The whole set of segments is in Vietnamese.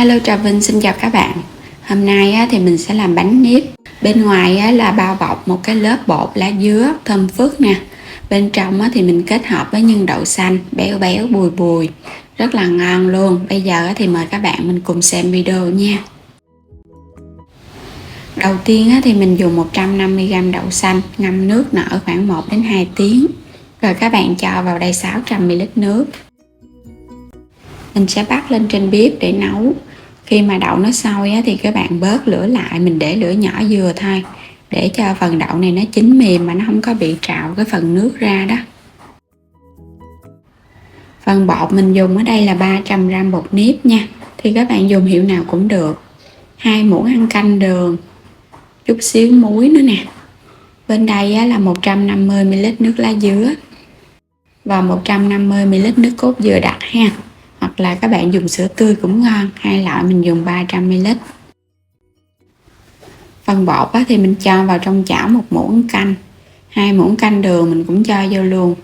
Hello Trà Vinh xin chào các bạn. Hôm nay thì mình sẽ làm bánh nếp. Bên ngoài là bao bọc một cái lớp bột lá dứa thơm phức nè. Bên trong thì mình kết hợp với nhân đậu xanh béo béo bùi bùi, rất là ngon luôn. Bây giờ thì mời các bạn mình cùng xem video nha. Đầu tiên thì mình dùng 150g đậu xanh ngâm nước nở khoảng 1 đến 2 tiếng. Rồi các bạn cho vào đây 600ml nước. Mình sẽ bắt lên trên bếp để nấu. Khi mà đậu nó sôi thì các bạn bớt lửa lại, mình để lửa nhỏ vừa thôi để cho phần đậu này nó chín mềm mà nó không có bị trào cái phần nước ra đó. Phần bột mình dùng ở đây là 300g bột nếp nha, thì các bạn dùng hiệu nào cũng được. 2 muỗng ăn canh đường, chút xíu muối nữa nè. Bên đây là 150ml nước lá dứa và 150ml nước cốt dừa đặc ha, hoặc là các bạn dùng sữa tươi cũng ngon, hai loại mình dùng 300ml. Phần bột thì mình cho vào trong chảo 1 muỗng canh, 2 muỗng canh đường mình cũng cho vô luôn.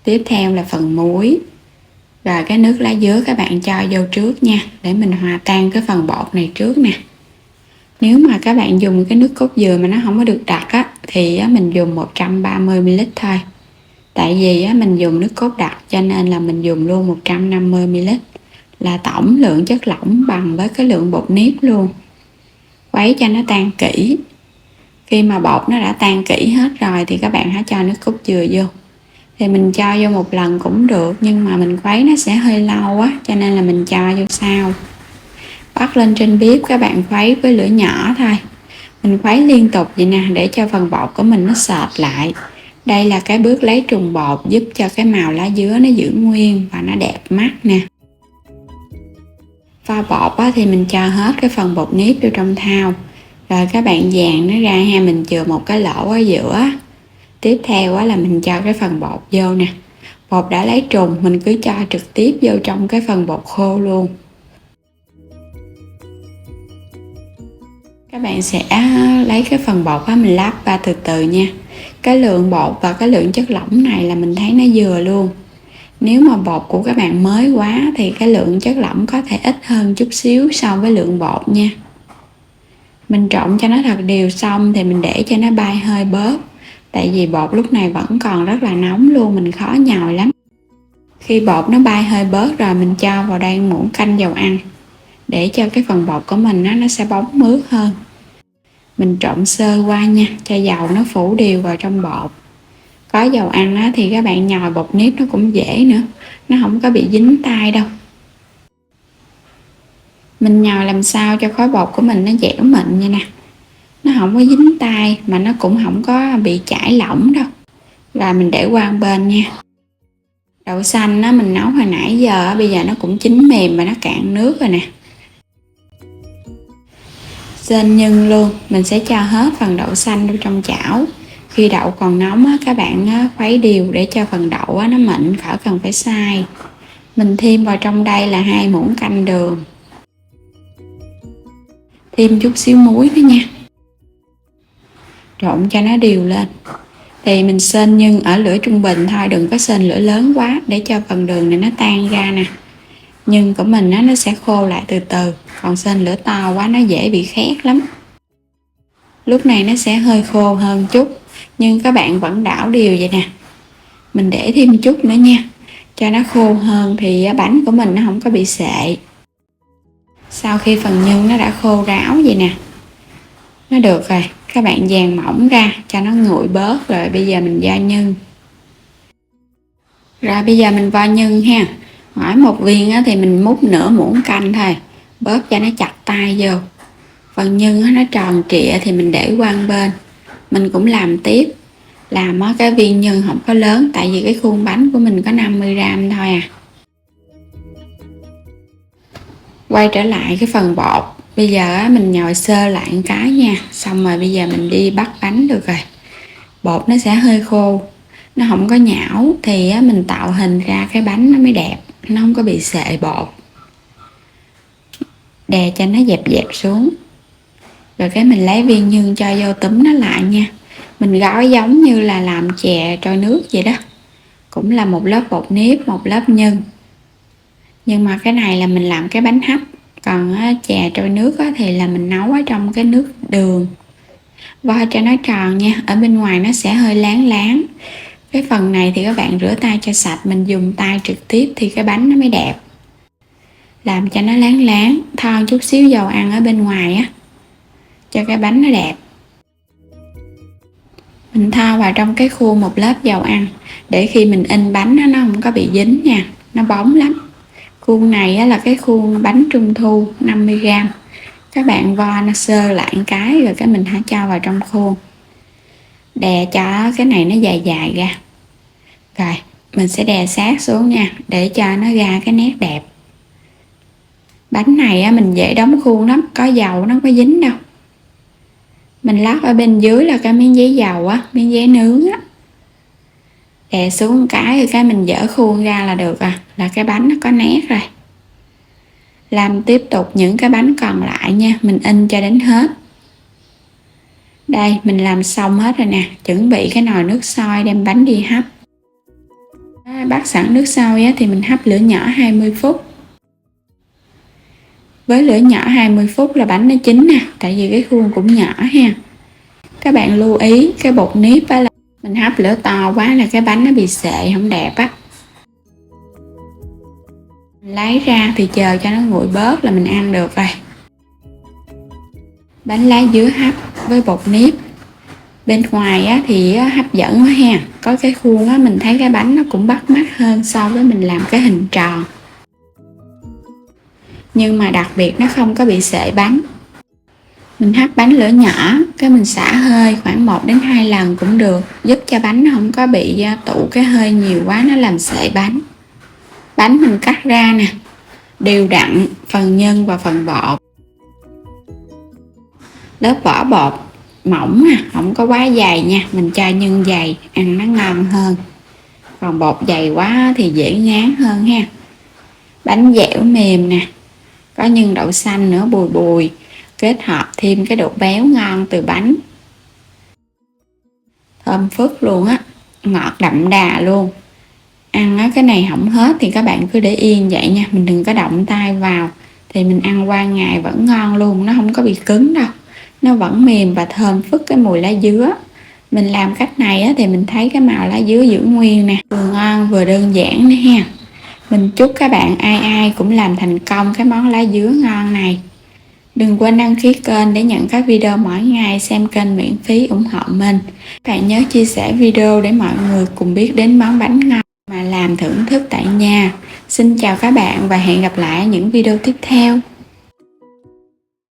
Tiếp theo là phần muối, rồi cái nước lá dứa các bạn cho vô trước nha, để mình hòa tan cái phần bột này trước nè. Nếu mà các bạn dùng cái nước cốt dừa mà nó không có được đặc thì mình dùng 130ml thôi. Tại vì mình dùng nước cốt đặc cho nên là mình dùng luôn 150ml, là tổng lượng chất lỏng bằng với cái lượng bột nếp luôn. Khuấy cho nó tan kỹ. Khi mà bột nó đã tan kỹ hết rồi thì các bạn hãy cho nước cốt dừa vô. Thì mình cho vô một lần cũng được, nhưng mà mình khuấy nó sẽ hơi lâu cho nên là mình cho vô sau. Bắt lên trên bếp các bạn khuấy với lửa nhỏ thôi. Mình khuấy liên tục vậy nè, để cho phần bột của mình nó sệt lại. Đây là cái bước lấy trùng bột giúp cho cái màu lá dứa nó giữ nguyên và nó đẹp mắt nè. Pha bột thì mình cho hết cái phần bột nếp vô trong thau. Rồi các bạn dàn nó ra ha, mình chừa một cái lỗ ở giữa. Tiếp theo là mình cho cái phần bột vô nè. Bột đã lấy trùng mình cứ cho trực tiếp vô trong cái phần bột khô luôn. Các bạn sẽ lấy cái phần bột mình lắp vào từ từ nha. Cái lượng bột và cái lượng chất lỏng này là mình thấy nó vừa luôn. Nếu mà bột của các bạn mới quá thì cái lượng chất lỏng có thể ít hơn chút xíu so với lượng bột nha. Mình trộn cho nó thật đều xong thì mình để cho nó bay hơi bớt. Tại vì bột lúc này vẫn còn rất là nóng luôn, mình khó nhồi lắm. Khi bột nó bay hơi bớt rồi mình cho vào đây muỗng canh dầu ăn, để cho cái phần bột của mình nó sẽ bóng mướt hơn. Mình trộn sơ qua nha, cho dầu nó phủ đều vào trong bột. Có dầu ăn thì các bạn nhồi bột nếp nó cũng dễ nữa, nó không có bị dính tay đâu. Mình nhồi làm sao cho khối bột của mình nó dẻo mịn như nè, nó không có dính tay mà nó cũng không có bị chảy lỏng đâu. Rồi mình để qua một bên nha. Đậu xanh mình nấu hồi nãy giờ, bây giờ nó cũng chín mềm và nó cạn nước rồi nè. Sên nhân luôn, mình sẽ cho hết phần đậu xanh vô trong chảo. Khi đậu còn nóng các bạn khuấy đều để cho phần đậu nó mịn, khỏi cần phải xay. Mình thêm vào trong đây là 2 muỗng canh đường, thêm chút xíu muối nữa nha. Trộn cho nó đều lên. Thì mình sên nhân ở lửa trung bình thôi, đừng có sên lửa lớn quá để cho phần đường này nó tan ra nè. Nhưng của mình nó sẽ khô lại từ từ, còn sên lửa to quá nó dễ bị khét lắm. Lúc này nó sẽ hơi khô hơn chút, nhưng các bạn vẫn đảo đều vậy nè. Mình để thêm chút nữa nha, cho nó khô hơn thì bánh của mình nó không có bị sệ. Sau khi phần nhân nó đã khô ráo vậy nè, nó được rồi, các bạn dàn mỏng ra cho nó nguội bớt. Rồi bây giờ mình vo nhân. Rồi bây giờ mình vo nhân ha. Mỗi một viên thì mình múc nửa muỗng canh thôi, bóp cho nó chặt tay vô. Phần nhân nó tròn trịa thì mình để qua một bên. Mình cũng làm tiếp. Làm cái viên nhân không có lớn, tại vì cái khuôn bánh của mình có 50g thôi à. Quay trở lại cái phần bột. Bây giờ mình nhồi sơ lại một cái nha. Xong rồi bây giờ mình đi bắt bánh được rồi. Bột nó sẽ hơi khô, nó không có nhão thì mình tạo hình ra cái bánh nó mới đẹp, nó không có bị sệ bột. Đè cho nó dẹp dẹp xuống. Rồi cái mình lấy viên nhân cho vô túm nó lại nha. Mình gói giống như là làm chè trôi nước vậy đó. Cũng là một lớp bột nếp, một lớp nhân. Nhưng mà cái này là mình làm cái bánh hấp, Còn chè trôi nước thì là mình nấu ở trong cái nước đường, vo cho nó tròn nha, ở bên ngoài nó sẽ hơi láng láng. Cái phần này thì các bạn rửa tay cho sạch, mình dùng tay trực tiếp thì cái bánh nó mới đẹp. Làm cho nó láng láng, thoa chút xíu dầu ăn ở bên ngoài á, cho cái bánh nó đẹp. Mình thoa vào trong cái khuôn một lớp dầu ăn, để khi mình in bánh nó không có bị dính nha, nó bóng lắm. Khuôn này là cái khuôn bánh trung thu 50g. Các bạn vo nó sơ lại một cái rồi cái mình hãy cho vào trong khuôn, đè cho cái này nó dài dài ra. Rồi mình sẽ đè sát xuống nha, để cho nó ra cái nét đẹp. Bánh này mình dễ đóng khuôn lắm, có dầu nó không có dính đâu. Mình lót ở bên dưới là cái miếng giấy dầu á, miếng giấy nướng á. Đè xuống một cái rồi cái mình dỡ khuôn ra là được là cái bánh nó có nét rồi. Làm tiếp tục những cái bánh còn lại nha, mình in cho đến hết. Đây mình làm xong hết rồi nè, chuẩn bị cái nồi nước sôi đem bánh đi hấp. Bắt sẵn nước sôi thì mình hấp lửa nhỏ 20 phút. Với lửa nhỏ 20 phút là bánh nó chín nè, tại vì cái khuôn cũng nhỏ ha. Các bạn lưu ý cái bột nếp là mình hấp lửa to quá là cái bánh nó bị sệ không đẹp á. Mình lấy ra thì chờ cho nó nguội bớt là mình ăn được rồi. Bánh lá dứa hấp với bột nếp. Bên ngoài thì hấp dẫn quá ha, có cái khuôn mình thấy cái bánh nó cũng bắt mắt hơn so với mình làm cái hình tròn. Nhưng mà đặc biệt nó không có bị sệ bánh. Mình hấp bánh lửa nhỏ, cái mình xả hơi khoảng 1 đến 2 lần cũng được, giúp cho bánh nó không có bị tụ cái hơi nhiều quá nó làm sệ bánh. Bánh mình cắt ra nè, đều đặn phần nhân và phần bọt. Lớp vỏ bột mỏng không có quá dày nha, mình cho nhân dày ăn nó ngon hơn. Còn bột dày quá thì dễ ngán hơn ha. Bánh dẻo mềm nè, có nhân đậu xanh nữa bùi bùi, kết hợp thêm cái độ béo ngon từ bánh. Thơm phức luôn á, ngọt đậm đà luôn. Ăn cái này không hết thì các bạn cứ để yên vậy nha, mình đừng có động tay vào, thì mình ăn qua ngày vẫn ngon luôn, nó không có bị cứng đâu, nó vẫn mềm và thơm phức cái mùi lá dứa. Mình làm cách này thì mình thấy cái màu lá dứa giữ nguyên nè, vừa ngon vừa đơn giản nữa ha. Mình chúc các bạn ai ai cũng làm thành công cái món lá dứa ngon này. Đừng quên đăng ký kênh để nhận các video mỗi ngày, xem kênh miễn phí ủng hộ mình. Các bạn nhớ chia sẻ video để mọi người cùng biết đến món bánh ngon mà làm thưởng thức tại nhà. Xin chào các bạn và hẹn gặp lại ở những video tiếp theo.